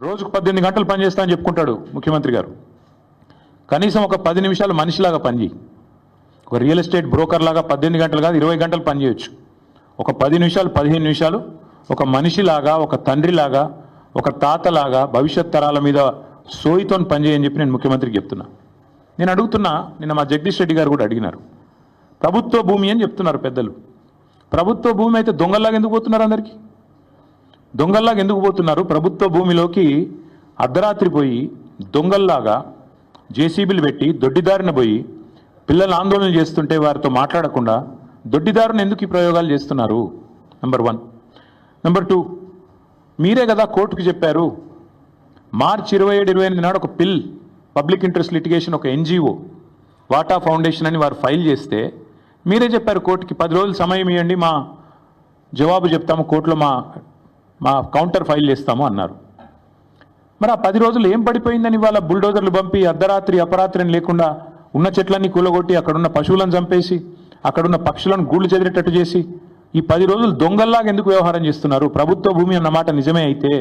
రోజుకు 18 గంటలు పనిచేస్తా అని చెప్పుకుంటాడు ముఖ్యమంత్రి గారు. కనీసం ఒక 10 నిమిషాలు మనిషిలాగా పనిచేయి. ఒక రియల్ ఎస్టేట్ బ్రోకర్ లాగా 18 గంటలు కాదు 20 గంటలు పనిచేయచ్చు. ఒక 10 నిమిషాలు 15 నిమిషాలు ఒక మనిషిలాగా, ఒక తండ్రిలాగా, ఒక తాతలాగా భవిష్యత్ తరాల మీద సోయితో పనిచేయని చెప్పి నేను ముఖ్యమంత్రికి చెప్తున్నా. నేను అడుగుతున్నా, నిన్న మా జగదీష్ రెడ్డి గారు కూడా అడిగినారు. ప్రభుత్వ భూమి అని చెప్తున్నారు పెద్దలు. ప్రభుత్వ భూమి అయితే దొంగల్లాగా ఎందుకు పోతున్నారు? అందరికీ దొంగల్లాగా ఎందుకు పోతున్నారు? ప్రభుత్వ భూమిలోకి అర్ధరాత్రి పోయి దొంగల్లాగా జేసీబీలు పెట్టి దొడ్డిదారిన పోయి పిల్లలు ఆందోళన చేస్తుంటే వారితో మాట్లాడకుండా దొడ్డిదారుని ఎందుకు ఈ ప్రయోగాలు చేస్తున్నారు? నెంబర్ 1. నెంబర్ 2, మీరే కదా కోర్టుకు చెప్పారు మార్చి 27-28 నాడు ఒక పిల్ పబ్లిక్ ఇంట్రెస్ట్ లిటిగేషన్ ఒక ఎన్జిఓ వాటా ఫౌండేషన్ అని వారు ఫైల్ చేస్తే మీరే చెప్పారు కోర్టుకి 10 రోజులు సమయం ఇవ్వండి, మా జవాబు చెప్తాము, కోర్టులో మా కౌంటర్ ఫైల్ చేస్తాము అన్నారు. మరి ఆ 10 రోజులు ఏం పడిపోయిందని వాళ్ళ బుల్డోజర్లు పంపి అర్ధరాత్రి అపరాత్రి లేకుండా ఉన్న చెట్లన్నీ కూలగొట్టి అక్కడున్న పశువులను చంపేసి అక్కడున్న పక్షులను గూళ్ళు చెదిరేటట్టు చేసి ఈ 10 రోజులు దొంగల్లాగా ఎందుకు వ్యవహారం చేస్తున్నారు? ప్రభుత్వ భూమి అన్నమాట నిజమే అయితే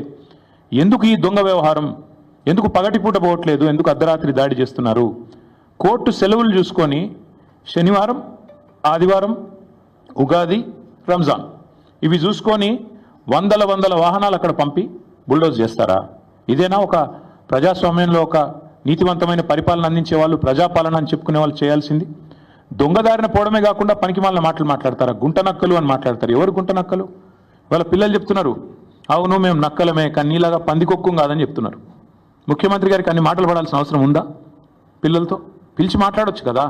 ఎందుకు ఈ దొంగ వ్యవహారం? ఎందుకు పగటిపూట పోవట్లేదు? ఎందుకు అర్ధరాత్రి దాడి చేస్తున్నారు? కోర్టు సెలవులు చూసుకొని శనివారం, ఆదివారం, ఉగాది, రంజాన్ ఇవి చూసుకొని వందల వాహనాలు అక్కడ పంపి బుల్డోజ్ చేస్తారా? ఇదేనా ఒక ప్రజాస్వామ్యంలో ఒక నీతివంతమైన పరిపాలన అందించే వాళ్ళు, ప్రజాపాలన అని చెప్పుకునే వాళ్ళు చేయాల్సింది? దొంగదారిన పోవడమే కాకుండా పనికిమాలిన మాటలు మాట్లాడతారా? గుంట నక్కలు అని మాట్లాడతారు. ఎవరు గుంట నక్కలు? వాళ్ళ పిల్లలు చెప్తున్నారు, అవును మేము నక్కలమే కానీ నీలాగా పందికొక్కు కాదని చెప్తున్నారు. ముఖ్యమంత్రి గారికి అన్ని మాటలు పడాల్సిన అవసరం ఉందా? పిల్లలతో పిలిచి మాట్లాడొచ్చు కదా.